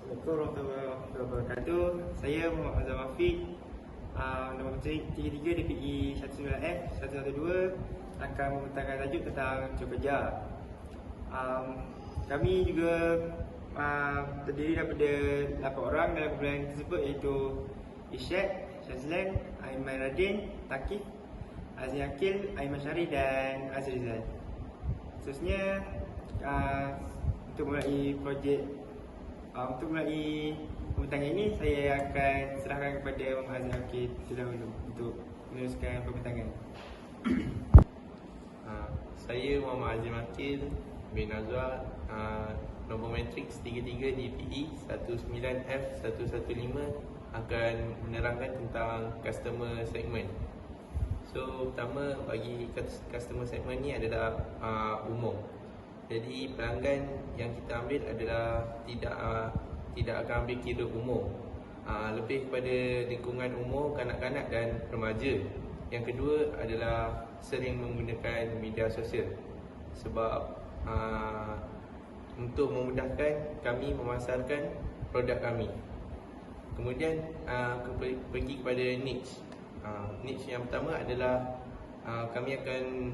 Assalamualaikum warahmatullahi wabarakatuh. Saya Muhammad Azam Afiq, nombor menteri 33 DPE 19F 112 akan membentangkan tajuk tentang Cor Kerja. Kami juga terdiri daripada 8 orang dalam kumpulan tersebut, iaitu Isyad, Syazlan, Aiman Radin, Takif, Azmi Akil, Aiman Syari dan Azrizal. Seterusnya, untuk mulai pembentangan ini, saya akan serahkan kepada Muhammad Azmi Akil terdahulu untuk meneruskan pembentangan. Saya Muhammad Azim Akil bin Azwar, nombor matriks 33 DPE 19F 115 akan menerangkan tentang customer segment. So, pertama bagi customer segment ni adalah umum. Jadi pelanggan yang kita ambil adalah tidak akan ambil kira umur, lebih kepada lingkungan umur kanak-kanak dan remaja. Yang kedua adalah sering menggunakan media sosial, sebab untuk memudahkan kami memasarkan produk kami. Kemudian pergi kepada niche. Niche yang pertama adalah kami akan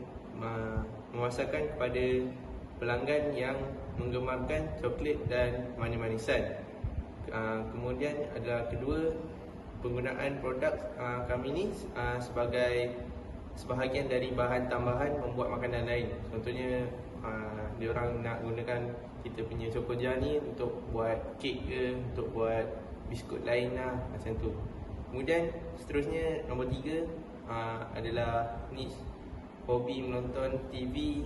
memasarkan kepada pelanggan yang menggemarkan coklat dan manis-manisan. Kemudian adalah kedua, penggunaan produk kami ni sebagai sebahagian dari bahan tambahan membuat makanan lain. Contohnya diorang nak gunakan kita punya Cor Kerja ni untuk buat kek ke, untuk buat biskut lain lah, macam tu. Kemudian seterusnya, nombor 3 adalah niche hobi menonton TV,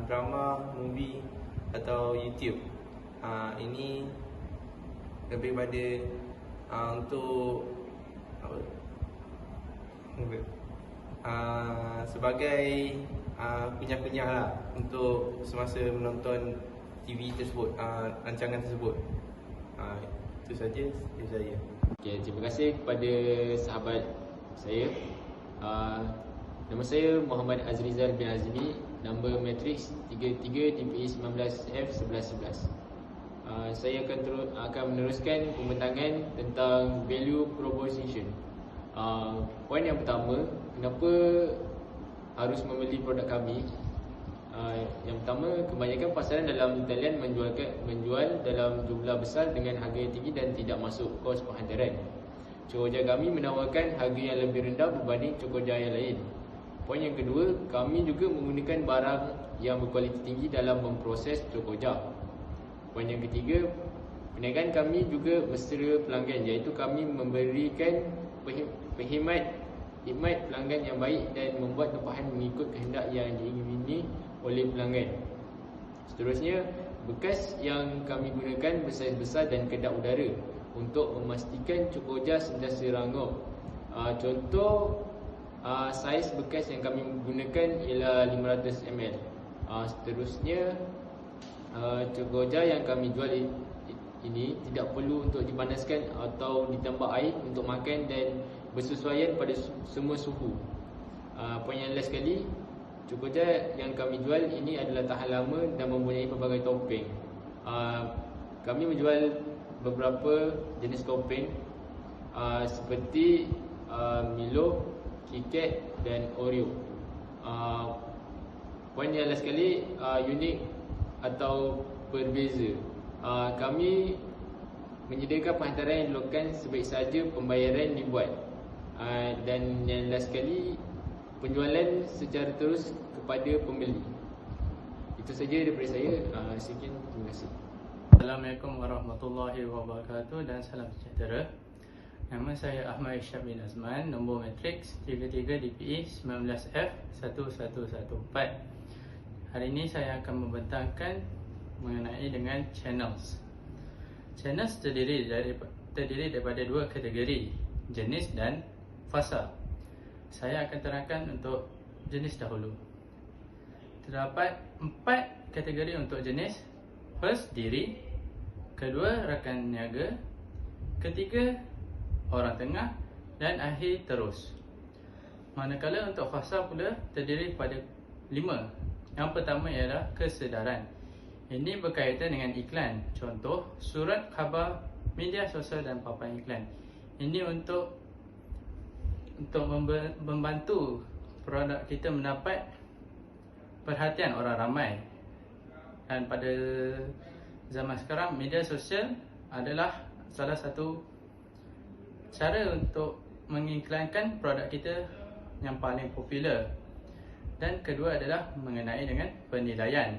drama, movie atau YouTube. Ini lebih pada untuk sebagai kunyah-kunyah lah untuk semasa menonton TV tersebut, rancangan tersebut. Itu saja dari saya. Okay, terima kasih kepada sahabat saya. Nama saya Muhammad Azrizal bin Azmi, nombor matriks 33 DPE 19F 1111. Saya akan meneruskan pembentangan tentang value proposition. Poin yang pertama, kenapa harus membeli produk kami? Yang pertama, kebanyakan pasaran dalam talian menjual dalam jumlah besar dengan harga yang tinggi dan tidak masuk kos penghantaran. Cor Kerja kami menawarkan harga yang lebih rendah berbanding Cor Kerja yang lain. Poin yang kedua, kami juga menggunakan barang yang berkualiti tinggi dalam memproses Cor Kerja. Poin yang ketiga, perniagaan kami juga mesra pelanggan, iaitu kami memberikan khidmat pelanggan yang baik dan membuat tempahan mengikut kehendak yang diingini oleh pelanggan. Seterusnya, bekas yang kami gunakan bersaiz besar dan kedap udara untuk memastikan Cor Kerja sentiasa rangup. Contoh saiz bekas yang kami gunakan ialah 500 ml. Seterusnya, Cor Kerja yang kami jual ini tidak perlu untuk dipanaskan atau ditambah air untuk makan dan bersesuaian pada semua suhu. Poin yang last sekali, Cor Kerja yang kami jual ini adalah tahan lama dan mempunyai pelbagai topping. Kami menjual beberapa jenis topping seperti Milo, KitKat dan Oreo. Poin yang last sekali, unik atau berbeza. Kami menyediakan penghantaran yang dilakukan sebaik sahaja pembayaran dibuat. Dan yang last sekali, penjualan secara terus kepada pembeli. Itu saja daripada saya. Sekian, terima kasih. Assalamualaikum warahmatullahi wabarakatuh dan salam sejahtera. Nama saya Ahmad Isyad bin Azman, nombor matriks 33 DPE 19F 1114. Hari ini saya akan membentangkan mengenai dengan channels. Channels terdiri daripada dua kategori, jenis dan fasa. Saya akan terangkan untuk jenis dahulu. Terdapat 4 kategori untuk jenis. First, diri. Kedua, rakan niaga. Ketiga, orang tengah. Dan akhir, terus. Manakala untuk fasa pula terdiri pada 5. Yang pertama ialah kesedaran. Ini berkaitan dengan iklan. Contoh, surat khabar, media sosial dan papan iklan. Ini untuk membantu produk kita mendapat perhatian orang ramai. Dan pada zaman sekarang, media sosial adalah salah satu cara untuk mengiklankan produk kita yang paling popular. Dan kedua adalah mengenai dengan penilaian.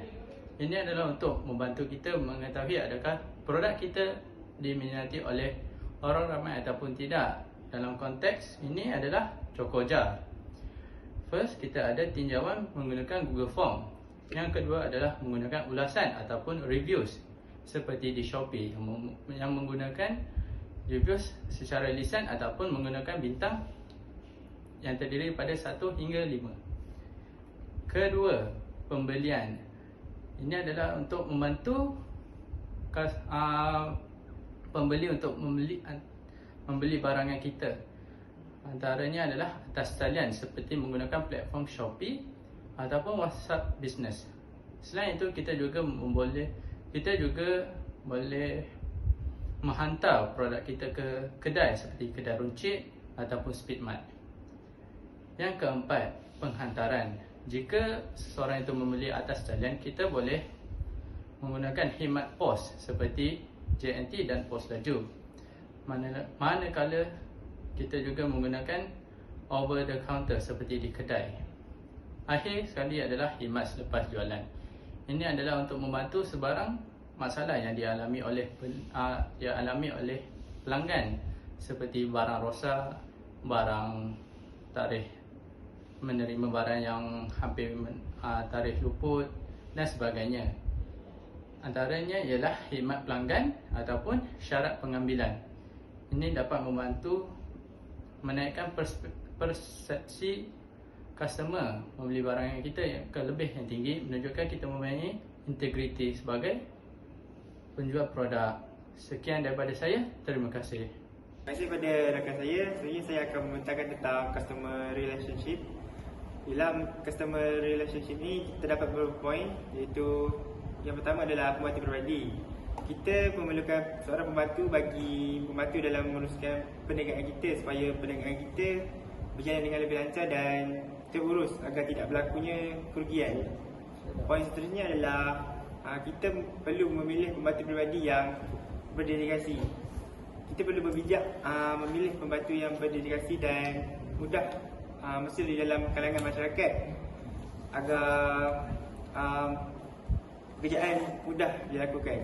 Ini adalah untuk membantu kita mengetahui adakah produk kita diminati oleh orang ramai ataupun tidak. Dalam konteks ini adalah Cokoja. First, kita ada tinjauan menggunakan Google Form. Yang kedua adalah menggunakan ulasan ataupun reviews seperti di Shopee yang menggunakan reviews secara lisan ataupun menggunakan bintang yang terdiri pada 1 hingga 5. Kedua, pembelian. Ini adalah untuk membantu pembeli untuk membeli barangan kita. Antaranya adalah atas talian seperti menggunakan platform Shopee ataupun WhatsApp Business. Selain itu, kita juga boleh menghantar produk kita ke kedai seperti kedai runcit ataupun Speedmart. Yang keempat, penghantaran. Jika seseorang itu membeli atas talian, kita boleh menggunakan khidmat pos seperti JNT dan pos laju. Manakala kita juga menggunakan over the counter seperti di kedai. Akhir sekali adalah khidmat selepas jualan. Ini adalah untuk membantu sebarang masalah yang dialami oleh pelanggan seperti barang rosak, barang tarikh menerima barang yang hampir tarikh luput dan sebagainya. Antaranya ialah khidmat pelanggan ataupun syarat pengambilan. Ini dapat membantu menaikkan persepsi customer membeli barang kita ke lebih yang tinggi, menunjukkan kita mempunyai integriti sebagai penjual produk. Sekian daripada saya. Terima kasih. Terima kasih kepada rakan saya. Sebenarnya saya akan membentangkan tentang customer relationship. Dalam customer relationship ni kita dapat beberapa poin, iaitu yang pertama adalah pembantu peribadi. Kita memerlukan seorang pembantu bagi membantu dalam menguruskan perniagaan kita supaya perniagaan kita berjalan dengan lebih lancar dan terurus agar tidak berlakunya kerugian. Poin seterusnya adalah kita perlu memilih pembantu peribadi yang berdedikasi. Kita perlu berbijak memilih pembantu yang berdedikasi dan mudah mesti di dalam kalangan masyarakat agar pekerjaan mudah dilakukan.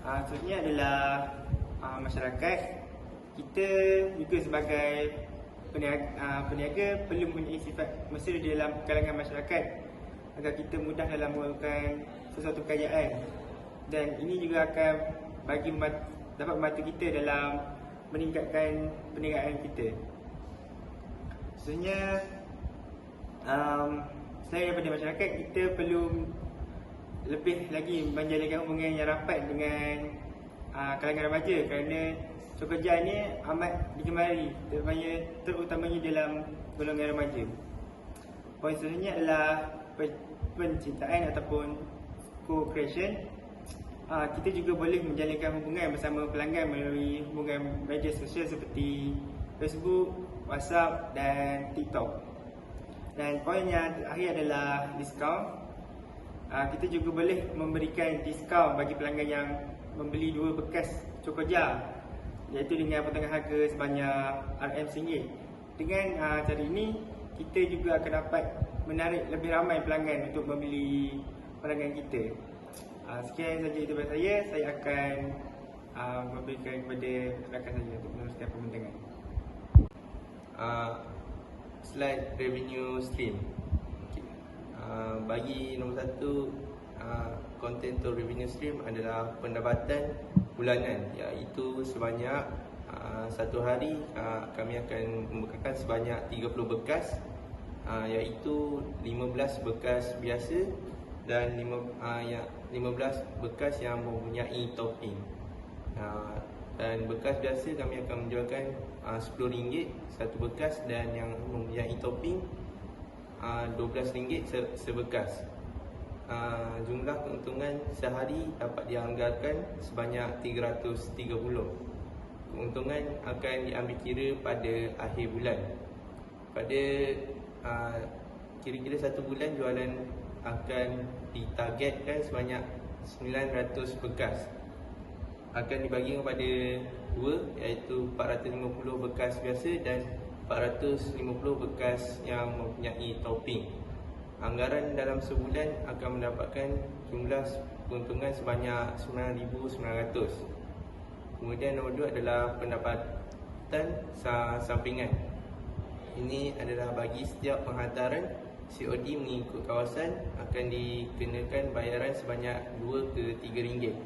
Seterusnya adalah masyarakat. Kita juga sebagai peniaga perlu mempunyai sifat mesra di dalam kalangan masyarakat agar kita mudah dalam melakukan sesuatu pekerjaan, dan ini juga akan dapat membantu kita dalam meningkatkan perniagaan kita. Sebenarnya selain daripada masyarakat, kita perlu lebih lagi menjalinkan hubungan yang rapat dengan kalangan remaja, kerana Cokoja ni amat digemari, terutamanya dalam golongan remaja. Poin seterusnya adalah pencintaan ataupun co-creation. Kita juga boleh menjalinkan hubungan bersama pelanggan melalui hubungan media sosial seperti Facebook, WhatsApp dan TikTok. Dan poin yang terakhir adalah diskaun. Kita juga boleh memberikan diskaun bagi pelanggan yang membeli 2 bekas Cokoja, iaitu dengan potongan harga sebanyak RM1. Dengan cara ini, kita juga akan dapat menarik lebih ramai pelanggan untuk membeli pelanggan kita. Sekian saja daripada saya. Saya akan memberikan kepada rakan saya untuk meneruskan pembincangan. Slide revenue stream. Bagi nombor 1, konten to revenue stream adalah pendapatan bulanan, iaitu sebanyak satu hari kami akan membekalkan sebanyak 30 bekas, iaitu 15 bekas biasa dan 15 bekas yang mempunyai topping. Dan bekas biasa kami akan menjualkan RM10 satu bekas, dan yang mempunyai topping RM12 sebekas. jumlah keuntungan sehari dapat dianggarkan sebanyak 330. Keuntungan akan diambil kira pada akhir bulan. Pada kira-kira 1 bulan jualan akan ditargetkan sebanyak 900 bekas. Akan dibagi kepada dua, iaitu 450 bekas biasa dan 450 bekas yang mempunyai topping. Anggaran dalam sebulan akan mendapatkan jumlah keuntungan sebanyak 9,900. Kemudian nombor 2 adalah pendapatan sampingan. Ini adalah bagi setiap penghantaran COD mengikut kawasan akan dikenakan bayaran sebanyak 2 ke 3 ringgit.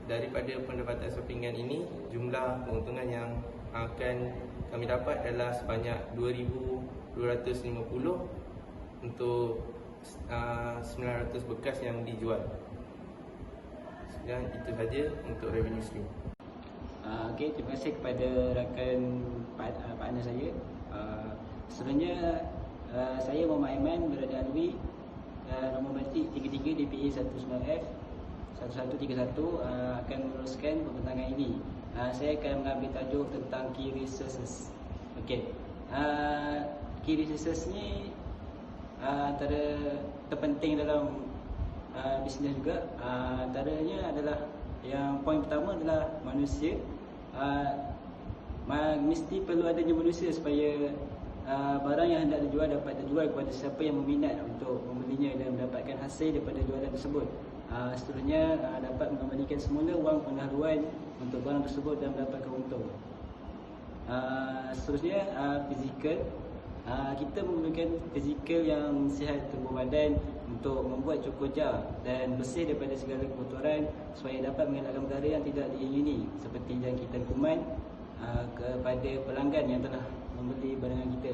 Daripada pendapatan sampingan ini, jumlah keuntungan yang akan kami dapat adalah sebanyak 2,250 untuk 900 bekas yang dijual. Dan itu saja untuk revenue stream. Okey, terima kasih kepada rakan partner saya. Sebenarnya saya Muhammad Aiman berada Alwi, nombor batik 33 DPA 19F 1131 akan meneruskan pembentangan ini. Saya akan mengambil tajuk tentang key resources. Okey. Key resources ni antara terpenting dalam bisnes juga. Antaranya adalah yang poin pertama adalah manusia. Mesti perlu adanya manusia supaya barang yang hendak dijual dapat dijual kepada siapa yang meminat untuk membelinya dan mendapatkan hasil daripada jualan tersebut. Seterusnya dapat mengembalikan semula wang pendahuluan untuk barang tersebut dan mendapatkan untung. Seterusnya fizikal. Kita memerlukan fizikal yang sihat tubuh badan untuk membuat cukup jar dan bersih daripada segala kotoran supaya dapat mengelakkan perkara yang tidak diingini seperti jangkitan kuman kepada pelanggan yang telah membeli barangan kita.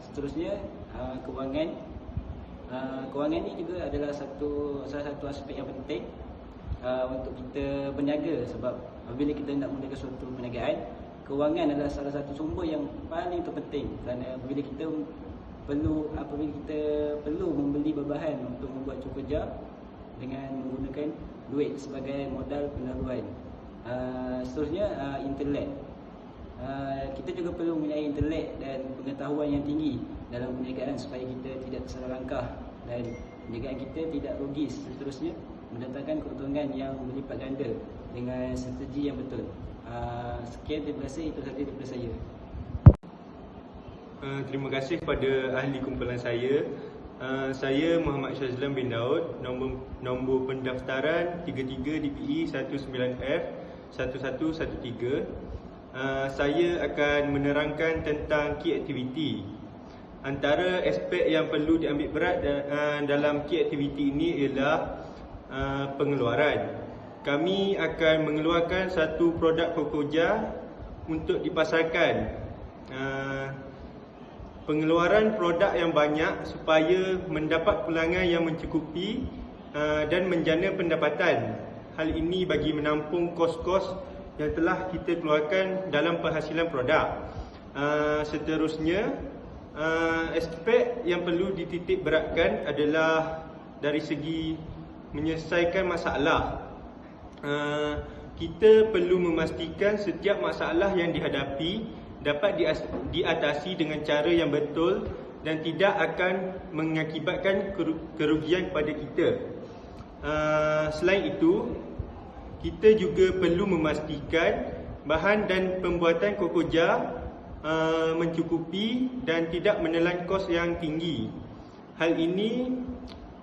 Seterusnya kewangan. Kewangan ini juga adalah salah satu aspek yang penting untuk kita berniaga, sebab apabila kita nak mulakan suatu perniagaan, kewangan adalah salah satu sumber yang paling terpenting, kerana apabila kita perlu membeli bahan untuk membuat cukup jar dengan menggunakan duit sebagai modal pendahuluan. Seterusnya intelek. Kita juga perlu mempunyai intelek dan pengetahuan yang tinggi dalam perniagaan supaya kita tidak tersalah langkah dan perniagaan kita tidak rugi. Seterusnya mendatangkan keuntungan yang berlipat ganda dengan strategi yang betul. Sekian, terima kasih. Itu sahaja daripada saya. Terima kasih kepada ahli kumpulan saya. Saya Muhammad Syazlan bin Daud, nombor pendaftaran 33 DPE 19F 1113. Saya akan menerangkan tentang key activity. Antara aspek yang perlu diambil berat dalam key activity ini ialah pengeluaran. Kami akan mengeluarkan satu produk Kokoja untuk dipasarkan. Pengeluaran produk yang banyak supaya mendapat pulangan yang mencukupi dan menjana pendapatan. Hal ini bagi menampung kos-kos yang telah kita keluarkan dalam penghasilan produk. Seterusnya, aspek yang perlu dititik beratkan adalah dari segi menyelesaikan masalah. Kita perlu memastikan setiap masalah yang dihadapi dapat diatasi dengan cara yang betul dan tidak akan mengakibatkan kerugian kepada kita. Selain itu, kita juga perlu memastikan bahan dan pembuatan Kokoja mencukupi dan tidak menelan kos yang tinggi. Hal ini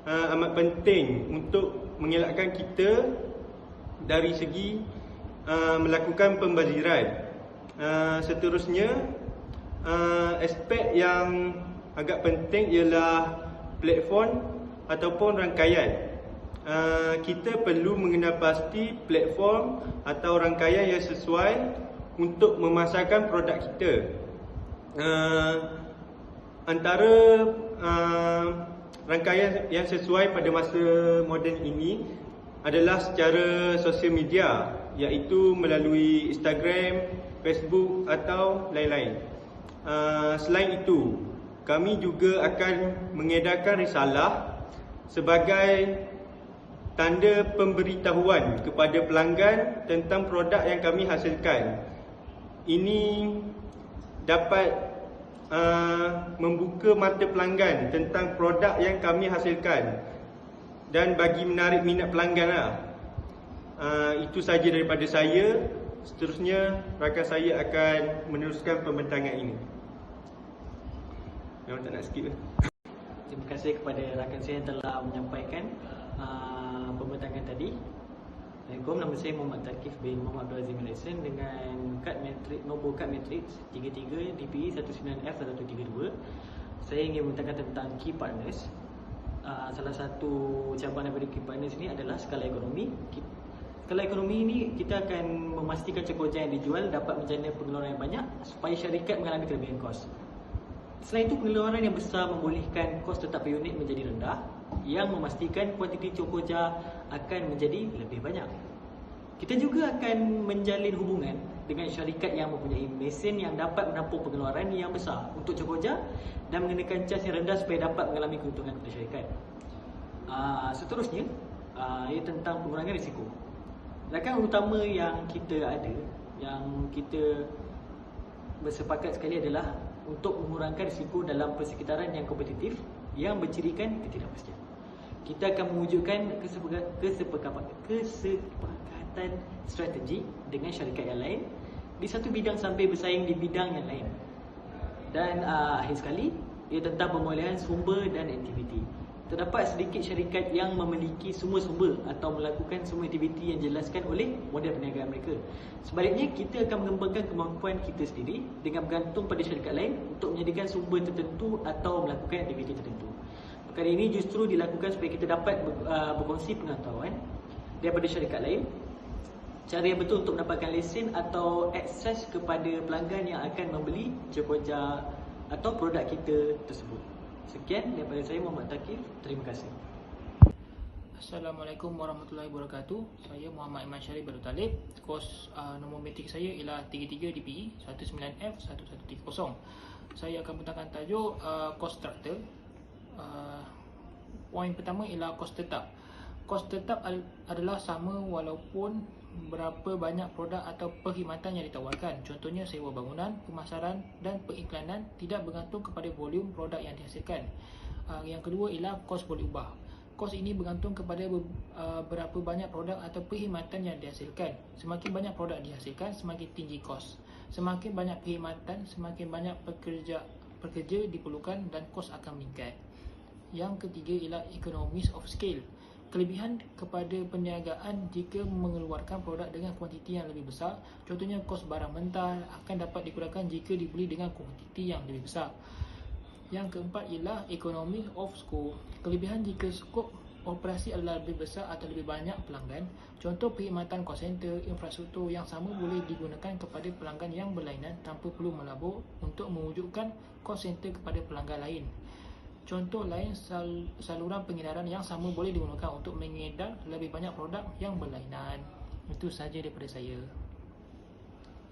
amat penting untuk mengelakkan kita dari segi melakukan pembaziran. Seterusnya, aspek yang agak penting ialah platform ataupun rangkaian. Kita perlu mengenal pasti platform atau rangkaian yang sesuai untuk memasarkan produk kita. Antara rangkaian yang sesuai pada masa moden ini adalah secara sosial media, iaitu melalui Instagram, Facebook atau lain-lain. Selain itu, kami juga akan mengedarkan risalah sebagai tanda pemberitahuan kepada pelanggan tentang produk yang kami hasilkan. Ini dapat membuka mata pelanggan tentang produk yang kami hasilkan dan bagi menarik minat pelanggan lah. Itu saja daripada saya. Seterusnya rakan saya akan meneruskan pembentangan ini. Memang tak nak skip. Terima kasih kepada rakan saya yang telah menyampaikan pembentangan tadi. Assalamualaikum, nama saya Muhammad Takif bin Muhammad Abdul Azim Malaysian dengan nombor kad matrix 33 DPE 19F1132. Saya ingin membentangkan tentang key partners. Salah satu cabang daripada key partners ini adalah skala ekonomi. Skala ekonomi ini kita akan memastikan cokoja yang dijual dapat menjana pengeluaran yang banyak supaya syarikat mengalami kelebihan kos. Selain itu, pengeluaran yang besar membolehkan kos tetap per unit menjadi rendah yang memastikan kuantiti cokoja akan menjadi lebih banyak. Kita juga akan menjalin hubungan dengan syarikat yang mempunyai mesin yang dapat menampung pengeluaran yang besar untuk cokoja dan mengenakan cas yang rendah supaya dapat mengalami keuntungan kepada syarikat. Seterusnya, ia tentang pengurangan risiko. Rakan utama yang kita ada, yang kita bersepakat sekali adalah untuk mengurangkan risiko dalam persekitaran yang kompetitif yang bercirikan ketidakpastian. Kita akan mewujudkan kesepakatan strategi dengan syarikat yang lain di satu bidang sambil bersaing di bidang yang lain. Dan akhir sekali, ia tentang pemulihan sumber dan aktiviti. Terdapat sedikit syarikat yang memiliki semua sumber atau melakukan semua aktiviti yang dijelaskan oleh model perniagaan mereka. Sebaliknya, kita akan mengembangkan kemampuan kita sendiri dengan bergantung pada syarikat lain untuk menyediakan sumber tertentu atau melakukan aktiviti tertentu. Perkara ini justru dilakukan supaya kita dapat berkongsi pengetahuan daripada syarikat lain, cara yang betul untuk mendapatkan lesen atau akses kepada pelanggan yang akan membeli cokoja atau produk kita tersebut. Sekian daripada saya, Muhammad Takif. Terima kasih. Assalamualaikum warahmatullahi wabarakatuh. Saya Muhammad Iman Syarif Badul Talib. Kos nombor matrik saya ialah 33 DPE 19F1130. Saya akan bentangkan tajuk kos struktur. Poin pertama ialah kos tetap. Kos tetap adalah sama walaupun berapa banyak produk atau perkhidmatan yang ditawarkan. Contohnya sewa bangunan, pemasaran dan periklanan tidak bergantung kepada volume produk yang dihasilkan. Yang kedua ialah kos boleh ubah. Kos ini bergantung kepada berapa banyak produk atau perkhidmatan yang dihasilkan. Semakin banyak produk dihasilkan, semakin tinggi kos. Semakin banyak perkhidmatan, semakin banyak pekerja diperlukan dan kos akan meningkat. Yang ketiga ialah economies of scale. Kelebihan kepada perniagaan jika mengeluarkan produk dengan kuantiti yang lebih besar. Contohnya, kos barang mentah akan dapat dikurangkan jika dibeli dengan kuantiti yang lebih besar. Yang keempat ialah economy of scope. Kelebihan jika skop operasi adalah lebih besar atau lebih banyak pelanggan. Contoh, perkhidmatan call center, infrastruktur yang sama boleh digunakan kepada pelanggan yang berlainan tanpa perlu melabur untuk mewujudkan call center kepada pelanggan lain. Contoh lain, saluran pengedaran yang sama boleh digunakan untuk mengedar lebih banyak produk yang berlainan. Itu sahaja daripada saya.